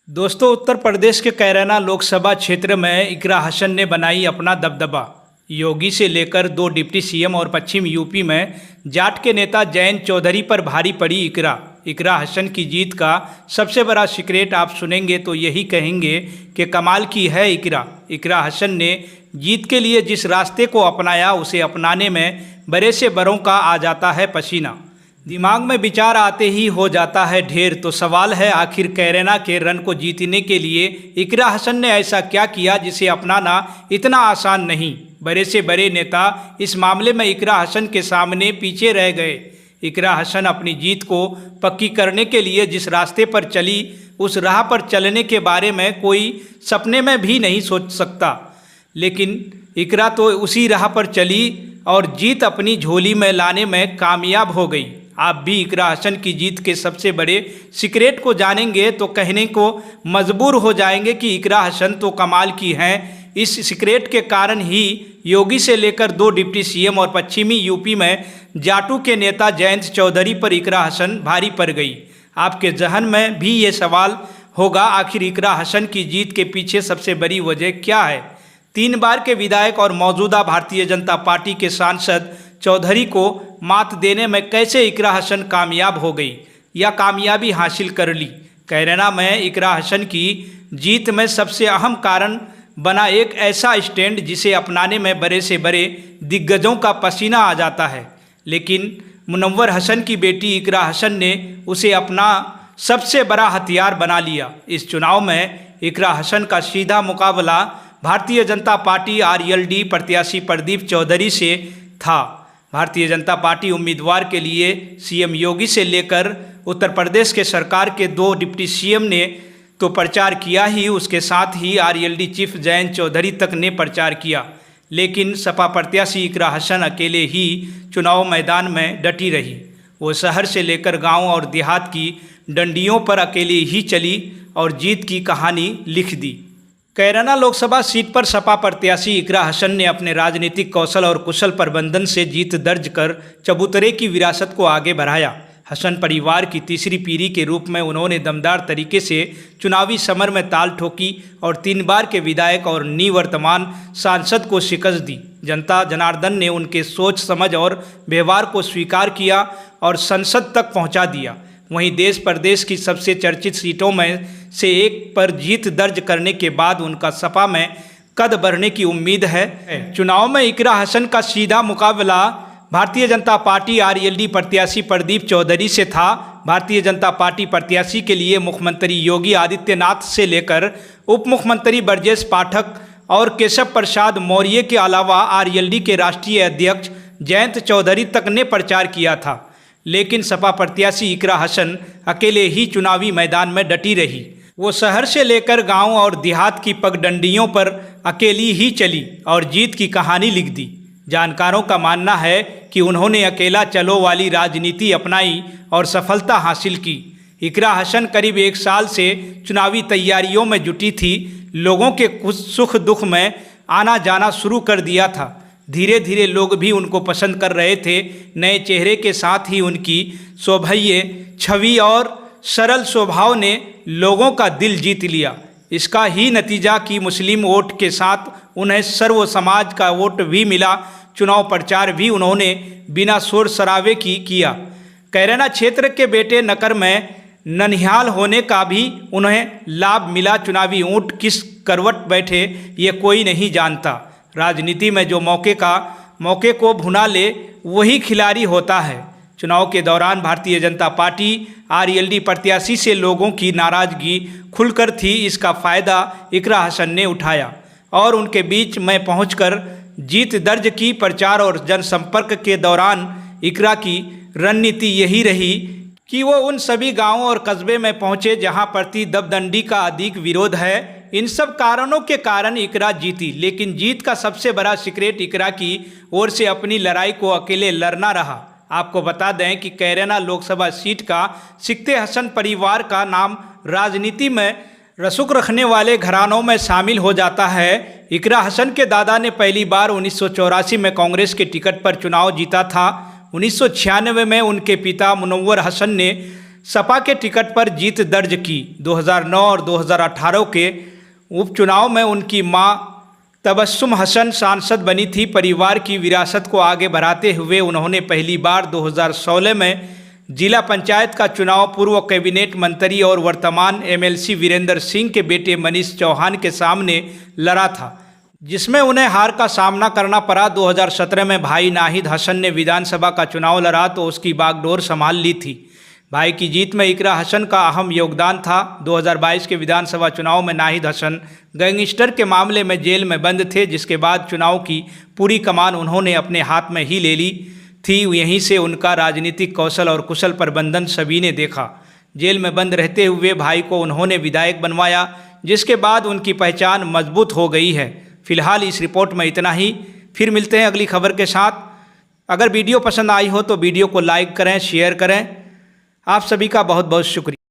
दोस्तों, उत्तर प्रदेश के कैराना लोकसभा क्षेत्र में इकरा हसन ने बनाई अपना दबदबा। योगी से लेकर 2 डिप्टी सीएम और पश्चिम यूपी में जाट के नेता जयंत चौधरी पर भारी पड़ी इकरा हसन की जीत का सबसे बड़ा सीक्रेट आप सुनेंगे तो यही कहेंगे कि कमाल की है इकरा हसन ने जीत के लिए जिस रास्ते को अपनाया उसे अपनाने में बड़े से बड़ों का आ जाता है पसीना। दिमाग में विचार आते ही हो जाता है ढेर। तो सवाल है, आखिर कैराना के रन को जीतने के लिए इकरा हसन ने ऐसा क्या किया जिसे अपनाना इतना आसान नहीं। बड़े से बड़े नेता इस मामले में इकरा हसन के सामने पीछे रह गए। इकरा हसन अपनी जीत को पक्की करने के लिए जिस रास्ते पर चली, उस राह पर चलने के बारे में कोई सपने में भी नहीं सोच सकता, लेकिन इकरा तो उसी राह पर चली और जीत अपनी झोली में लाने में कामयाब हो गई। आप भी इकरा हसन की जीत के सबसे बड़े सीक्रेट को जानेंगे तो कहने को मजबूर हो जाएंगे कि इकरा हसन तो कमाल की हैं। इस सीक्रेट के कारण ही योगी से लेकर 2 डिप्टी सीएम और पश्चिमी यूपी में जाटू के नेता जयंत चौधरी पर इकरा हसन भारी पड़ गई। आपके जहन में भी ये सवाल होगा, आखिर इकरा हसन की जीत के पीछे सबसे बड़ी वजह क्या है। 3 बार के विधायक और मौजूदा भारतीय जनता पार्टी के सांसद चौधरी को मात देने में कैसे इकरा हसन कामयाब हो गई या कामयाबी हासिल कर ली। कैराना में इकरा हसन की जीत में सबसे अहम कारण बना एक ऐसा स्टैंड जिसे अपनाने में बड़े से बड़े दिग्गजों का पसीना आ जाता है, लेकिन मुनव्वर हसन की बेटी इकरा हसन ने उसे अपना सबसे बड़ा हथियार बना लिया। इस चुनाव में इकरा हसन का सीधा मुकाबला भारतीय जनता पार्टी आरएलडी प्रत्याशी प्रदीप चौधरी से था। भारतीय जनता पार्टी उम्मीदवार के लिए सीएम योगी से लेकर उत्तर प्रदेश के सरकार के 2 डिप्टी सीएम ने तो प्रचार किया ही, उसके साथ ही आरएलडी चीफ जयंत चौधरी तक ने प्रचार किया, लेकिन सपा प्रत्याशी इकरा हसन अकेले ही चुनाव मैदान में डटी रही। वो शहर से लेकर गांव और देहात की डंडियों पर अकेले ही चली और जीत की कहानी लिख दी। कैराना लोकसभा सीट पर सपा प्रत्याशी इकरा हसन ने अपने राजनीतिक कौशल और कुशल प्रबंधन से जीत दर्ज कर चबूतरे की विरासत को आगे बढ़ाया। हसन परिवार की तीसरी पीढ़ी के रूप में उन्होंने दमदार तरीके से चुनावी समर में ताल ठोकी और 3 बार के विधायक और निवर्तमान सांसद को शिकस्त दी। जनता जनार्दन ने उनके सोच समझ और व्यवहार को स्वीकार किया और संसद तक पहुंचा दिया। वहीं देश प्रदेश की सबसे चर्चित सीटों में से एक पर जीत दर्ज करने के बाद उनका सपा में कद बढ़ने की उम्मीद है। चुनाव में इकरा हसन का सीधा मुकाबला भारतीय जनता पार्टी आरएलडी प्रत्याशी प्रदीप चौधरी से था। भारतीय जनता पार्टी प्रत्याशी के लिए मुख्यमंत्री योगी आदित्यनाथ से लेकर उप मुख्यमंत्री ब्रजेश पाठक और केशव प्रसाद मौर्य के अलावा आरएलडी के राष्ट्रीय अध्यक्ष जयंत चौधरी तक ने प्रचार किया था, लेकिन सपा प्रत्याशी इकरा हसन अकेले ही चुनावी मैदान में डटी रही। वो शहर से लेकर गांव और देहात की पगडंडियों पर अकेली ही चली और जीत की कहानी लिख दी। जानकारों का मानना है कि उन्होंने अकेला चलो वाली राजनीति अपनाई और सफलता हासिल की। इकरा हसन करीब 1 साल से चुनावी तैयारियों में जुटी थी। लोगों के कुछ सुख दुख में आना जाना शुरू कर दिया था। धीरे धीरे लोग भी उनको पसंद कर रहे थे। नए चेहरे के साथ ही उनकी शोभनीय छवि और सरल स्वभाव ने लोगों का दिल जीत लिया। इसका ही नतीजा कि मुस्लिम वोट के साथ उन्हें सर्व समाज का वोट भी मिला। चुनाव प्रचार भी उन्होंने बिना शोर शराबे की किया। कैराना क्षेत्र के बेटे नकर में ननिहाल होने का भी उन्हें लाभ मिला। चुनावी ऊँट किस करवट बैठे ये कोई नहीं जानता। राजनीति में जो मौके को भुना ले वही खिलाड़ी होता है। चुनाव के दौरान भारतीय जनता पार्टी आरएलडी प्रत्याशी से लोगों की नाराजगी खुलकर थी। इसका फ़ायदा इकरा हसन ने उठाया और उनके बीच में पहुंचकर जीत दर्ज की। प्रचार और जनसंपर्क के दौरान इकरा की रणनीति यही रही कि वो उन सभी गांवों और कस्बे में पहुंचे जहां प्रति दबदंडी का अधिक विरोध है। इन सब कारणों के कारण इकरा जीती, लेकिन जीत का सबसे बड़ा सीक्रेट इकरा की ओर से अपनी लड़ाई को अकेले लड़ना रहा। आपको बता दें कि कैराना लोकसभा सीट का सिकते हसन परिवार का नाम राजनीति में रसूख रखने वाले घरानों में शामिल हो जाता है। इकरा हसन के दादा ने पहली बार 1984 में कांग्रेस के टिकट पर चुनाव जीता था। 1996 में उनके पिता मुनव्वर हसन ने सपा के टिकट पर जीत दर्ज की। 2009 और 2018 के उपचुनाव में उनकी मां तबस्सुम हसन सांसद बनी थी। परिवार की विरासत को आगे बढ़ाते हुए उन्होंने पहली बार 2016 में जिला पंचायत का चुनाव पूर्व कैबिनेट मंत्री और वर्तमान एमएलसी वीरेंद्र सिंह के बेटे मनीष चौहान के सामने लड़ा था, जिसमें उन्हें हार का सामना करना पड़ा। 2017 में भाई नाहिद हसन ने विधानसभा का चुनाव लड़ा तो उसकी बागडोर संभाल ली थी। भाई की जीत में इकरा हसन का अहम योगदान था। 2022 के विधानसभा चुनाव में नाहिद हसन गैंगस्टर के मामले में जेल में बंद थे, जिसके बाद चुनाव की पूरी कमान उन्होंने अपने हाथ में ही ले ली थी। यहीं से उनका राजनीतिक कौशल और कुशल प्रबंधन सभी ने देखा। जेल में बंद रहते हुए भाई को उन्होंने विधायक बनवाया, जिसके बाद उनकी पहचान मजबूत हो गई है। फिलहाल इस रिपोर्ट में इतना ही। फिर मिलते हैं अगली खबर के साथ। अगर वीडियो पसंद आई हो तो वीडियो को लाइक करें, शेयर करें। आप सभी का बहुत बहुत शुक्रिया।